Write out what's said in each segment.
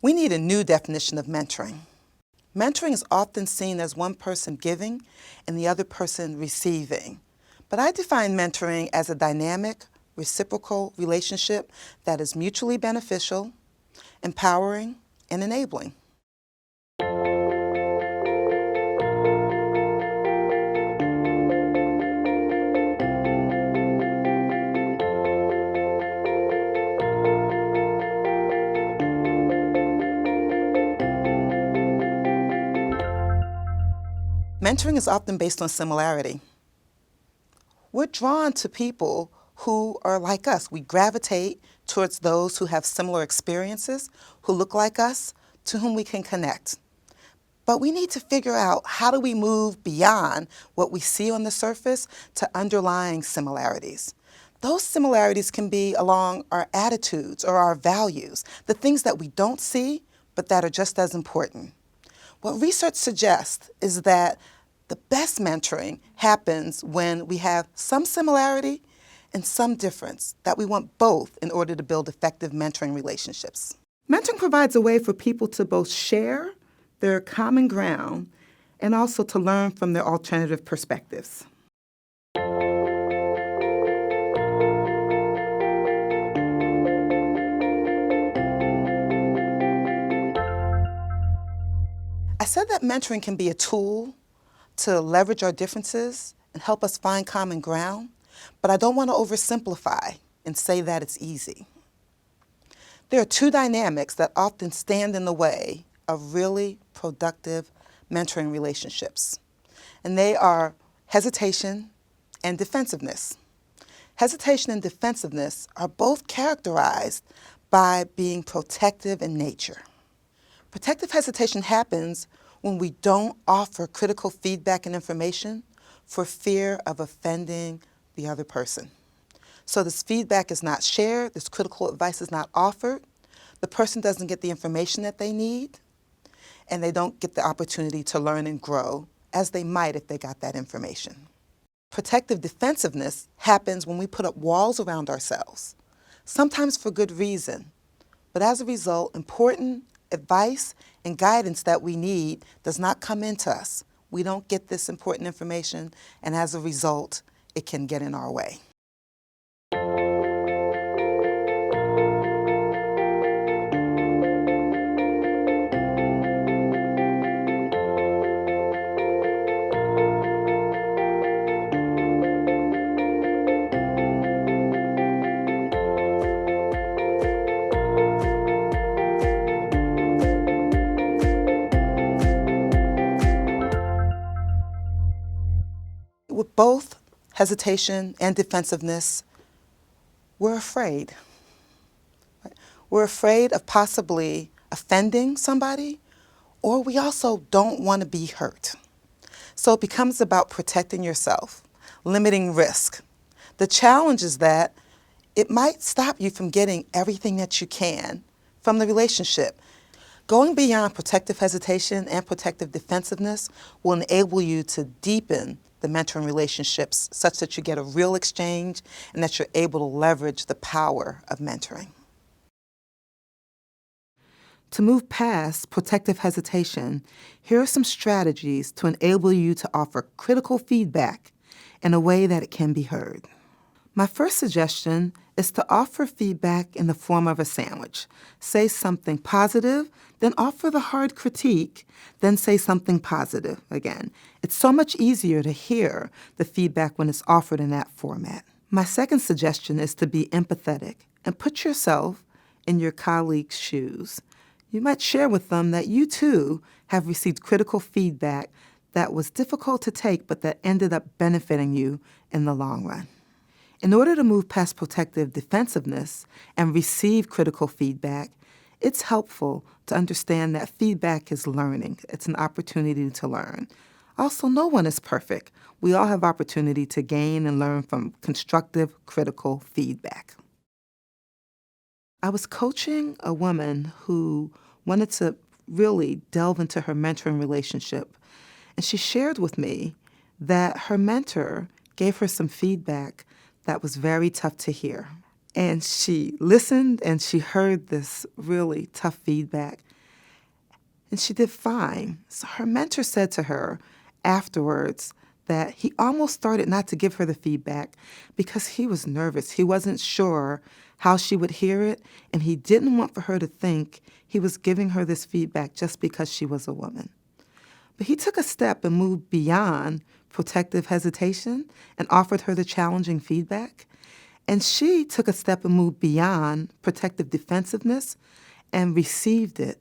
We need a new definition of mentoring. Mentoring is often seen as one person giving and the other person receiving. But I define mentoring as a dynamic, reciprocal relationship that is mutually beneficial, empowering, and enabling. Mentoring is often based on similarity. We're drawn to people who are like us. We gravitate towards those who have similar experiences, who look like us, to whom we can connect. But we need to figure out, how do we move beyond what we see on the surface to underlying similarities? Those similarities can be along our attitudes or our values, the things that we don't see but that are just as important. What research suggests is that the best mentoring happens when we have some similarity and some difference, that we want both in order to build effective mentoring relationships. Mentoring provides a way for people to both share their common ground and also to learn from their alternative perspectives. I said that mentoring can be a tool to leverage our differences and help us find common ground, but I don't want to oversimplify and say that it's easy. There are two dynamics that often stand in the way of really productive mentoring relationships, and they are hesitation and defensiveness. Hesitation and defensiveness are both characterized by being protective in nature. Protective hesitation happens when we don't offer critical feedback and information for fear of offending the other person. So this feedback is not shared, this critical advice is not offered, the person doesn't get the information that they need, and they don't get the opportunity to learn and grow as they might if they got that information. Protective defensiveness happens when we put up walls around ourselves, sometimes for good reason, but as a result, important advice and guidance that we need does not come into us. We don't get this important information, and as a result, it can get in our way. With both hesitation and defensiveness, we're afraid. We're afraid of possibly offending somebody, or we also don't want to be hurt. So it becomes about protecting yourself, limiting risk. The challenge is that it might stop you from getting everything that you can from the relationship. Going beyond protective hesitation and protective defensiveness will enable you to deepen the mentoring relationships such that you get a real exchange and that you're able to leverage the power of mentoring. To move past protective hesitation, here are some strategies to enable you to offer critical feedback in a way that it can be heard. My first suggestion is to offer feedback in the form of a sandwich. Say something positive, then offer the hard critique, then say something positive again. It's so much easier to hear the feedback when it's offered in that format. My second suggestion is to be empathetic and put yourself in your colleague's shoes. You might share with them that you too have received critical feedback that was difficult to take but that ended up benefiting you in the long run. In order to move past protective defensiveness and receive critical feedback, it's helpful to understand that feedback is learning. It's an opportunity to learn. Also, no one is perfect. We all have opportunity to gain and learn from constructive, critical feedback. I was coaching a woman who wanted to really delve into her mentoring relationship, and she shared with me that her mentor gave her some feedback that was very tough to hear. And she listened and she heard this really tough feedback, and she did fine. So her mentor said to her afterwards that he almost started not to give her the feedback because he was nervous. He wasn't sure how she would hear it, and he didn't want for her to think he was giving her this feedback just because she was a woman. But he took a step and moved beyond protective hesitation and offered her the challenging feedback. And she took a step and moved beyond protective defensiveness and received it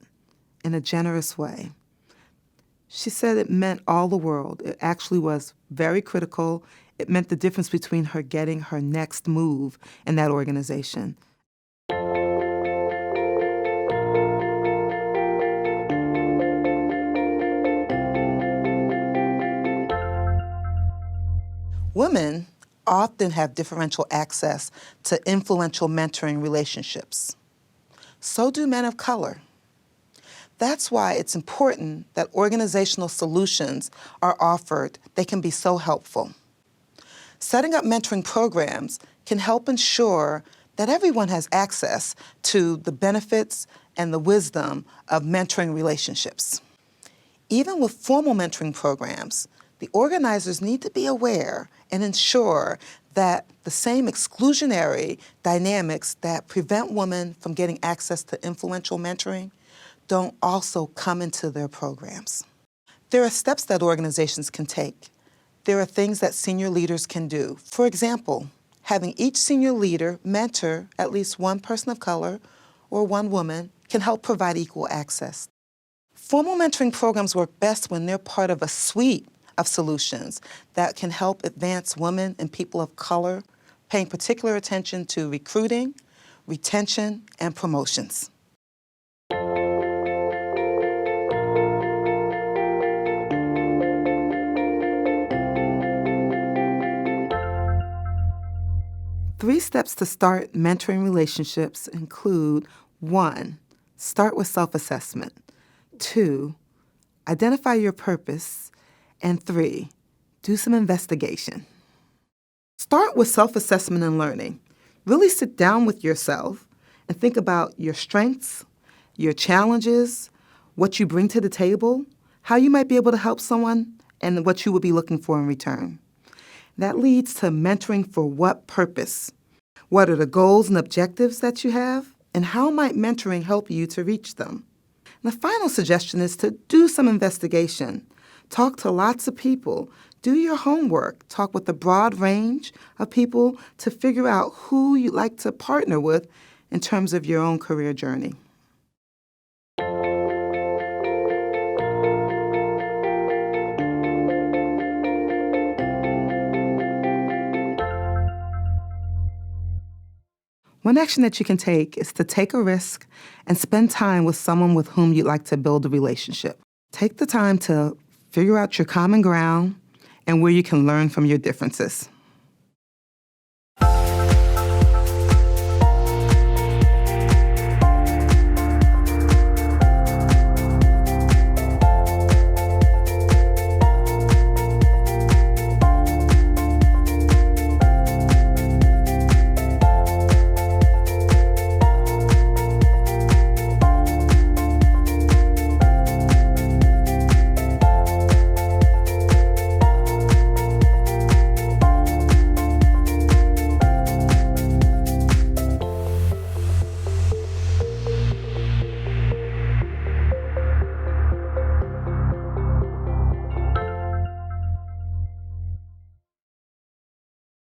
in a generous way. She said it meant all the world. It actually was very critical. It meant the difference between her getting her next move in that organization. Women often have differential access to influential mentoring relationships. So do men of color. That's why it's important that organizational solutions are offered. They can be so helpful. Setting up mentoring programs can help ensure that everyone has access to the benefits and the wisdom of mentoring relationships. Even with formal mentoring programs, the organizers need to be aware and ensure that the same exclusionary dynamics that prevent women from getting access to influential mentoring don't also come into their programs. There are steps that organizations can take. There are things that senior leaders can do. For example, having each senior leader mentor at least one person of color or one woman can help provide equal access. Formal mentoring programs work best when they're part of a suite of solutions that can help advance women and people of color, paying particular attention to recruiting, retention, and promotions. Three steps to start mentoring relationships include 1, start with self-assessment. 2, identify your purpose. And 3, do some investigation. Start with self-assessment and learning. Really sit down with yourself and think about your strengths, your challenges, what you bring to the table, how you might be able to help someone, and what you would be looking for in return. That leads to mentoring for what purpose? What are the goals and objectives that you have? And how might mentoring help you to reach them? And the final suggestion is to do some investigation. Talk to lots of people. Do your homework. Talk with a broad range of people to figure out who you'd like to partner with in terms of your own career journey. One action that you can take is to take a risk and spend time with someone with whom you'd like to build a relationship. Take the time to figure out your common ground and where you can learn from your differences.